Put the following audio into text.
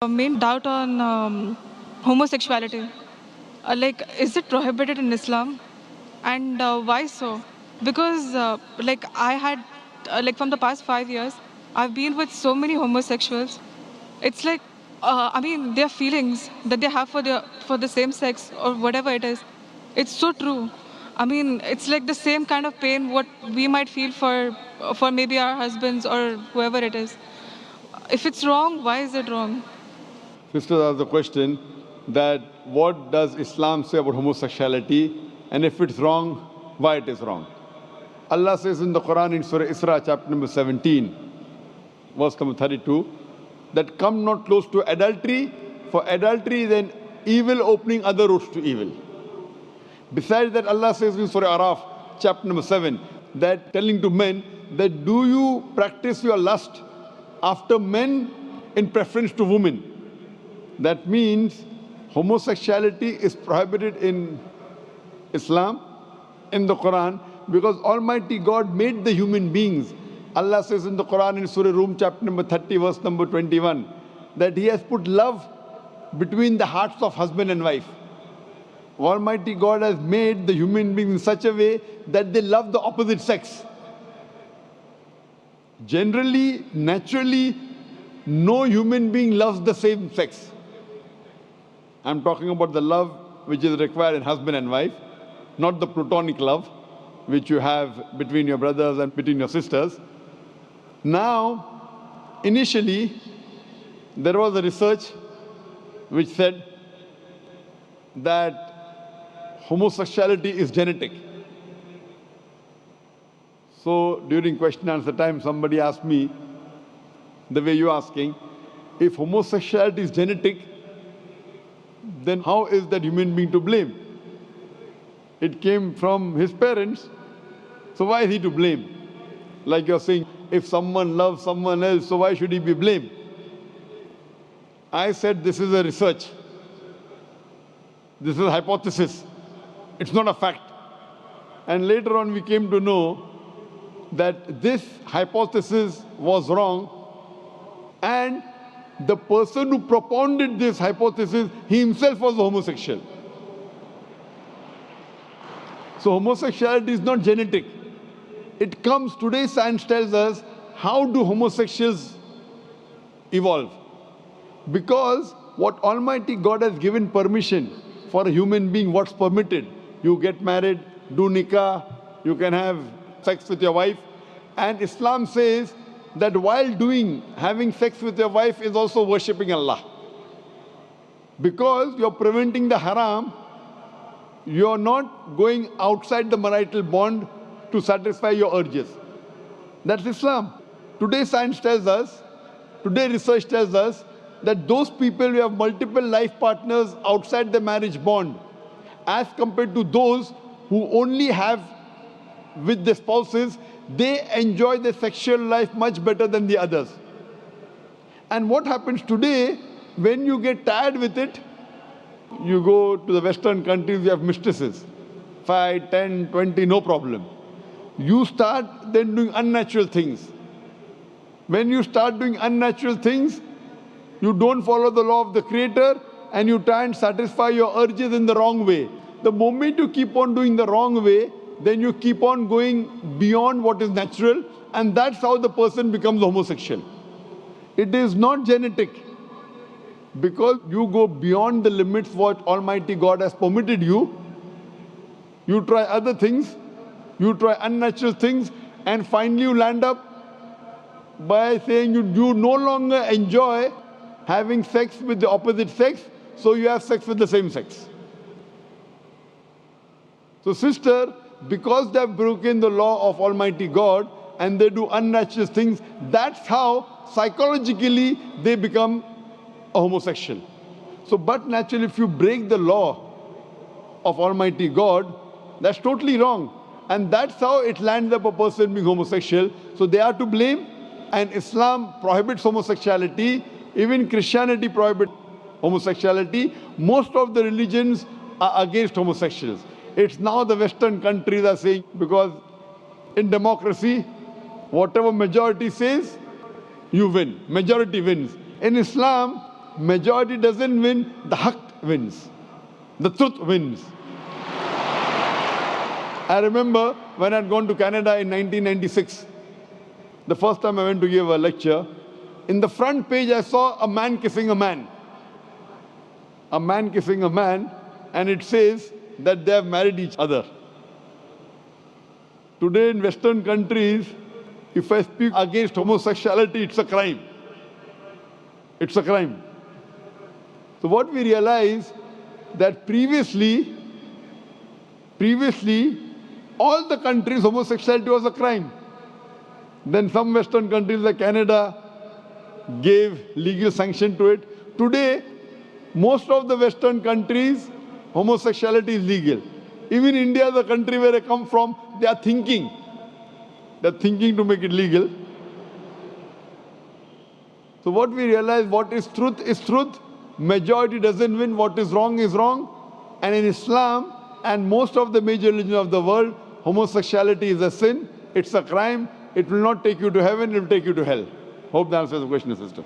Main doubt on homosexuality. Is it prohibited in Islam? And why so? Because, I had, from the past 5 years, I've been with so many homosexuals. It's their feelings that they have for the same sex or whatever it is. It's so true. It's like the same kind of pain what we might feel for maybe our husbands or whoever it is. If it's wrong, why is it wrong? Sisters asked the question that what does Islam say about homosexuality, and if it's wrong, why it is wrong. Allah says in the Quran in Surah Isra chapter number 17, verse number 32, that come not close to adultery, for adultery is an evil opening other roads to evil. Besides that, Allah says in Surah Araf chapter number 7, that telling to men that do you practice your lust after men in preference to women. That means homosexuality is prohibited in Islam, in the Quran, because Almighty God made the human beings. Allah says in the Quran in Surah Rum chapter number 30 verse number 21 that He has put love between the hearts of husband and wife. Almighty God has made the human beings in such a way that they love the opposite sex. Generally, naturally, no human being loves the same sex. I'm talking about the love which is required in husband and wife, not the platonic love which you have between your brothers and between your sisters. Now, initially, there was a research which said that homosexuality is genetic. So during question and answer time, somebody asked me, the way you're asking, if homosexuality is genetic, then how is that human being to blame? It came from his parents, so why is he to blame? Like you're saying, if someone loves someone else, so why should he be blamed? I said this is a research. This is a hypothesis. It's not a fact. And later on we came to know that this hypothesis was wrong, and the person who propounded this hypothesis, he himself was a homosexual. So homosexuality is not genetic. It comes, today science tells us, how do homosexuals evolve? Because what Almighty God has given permission for a human being, what's permitted. You get married, do nikah, you can have sex with your wife. And Islam says that while having sex with your wife is also worshipping Allah. Because you're preventing the haram, you're not going outside the marital bond to satisfy your urges. That's Islam. Today science tells us, today research tells us that those people who have multiple life partners outside the marriage bond, as compared to those who only have with the spouses, they enjoy their sexual life much better than the others. And what happens today, when you get tired with it, you go to the Western countries, you have mistresses, 5, 10, 20, no problem. You start then doing unnatural things. When you start doing unnatural things, you don't follow the law of the Creator and you try and satisfy your urges in the wrong way. The moment you keep on doing the wrong way, then you keep on going beyond what is natural, and that's how the person becomes homosexual. It is not genetic. Because you go beyond the limits what Almighty God has permitted you, you try other things, you try unnatural things, and finally you land up by saying you no longer enjoy having sex with the opposite sex, so you have sex with the same sex. So sister, because they have broken the law of Almighty God and they do unnatural things, that's how psychologically they become a homosexual. So, but naturally, if you break the law of Almighty God, that's totally wrong. And that's how it lands up a person being homosexual. So they are to blame, and Islam prohibits homosexuality. Even Christianity prohibits homosexuality. Most of the religions are against homosexuals. It's now the Western countries are saying, because in democracy, whatever majority says, you win. Majority wins. In Islam, majority doesn't win, the haqq wins. The truth wins. I remember when I'd gone to Canada in 1996, the first time I went to give a lecture, in the front page I saw a man kissing a man. A man kissing a man, and it says that they have married each other. Today in Western countries, if I speak against homosexuality, it's a crime. It's a crime. So what we realize that previously, all the countries, homosexuality was a crime. Then some Western countries like Canada gave legal sanction to it. Today, most of the Western countries, homosexuality is legal. Even India, the country where I come from, they are thinking to make it legal. So what we realize, what is truth. Majority doesn't win. What is wrong is wrong. And in Islam and most of the major religions of the world, homosexuality is a sin. It's a crime. It will not take you to heaven. It will take you to hell. Hope that answers the question, sister.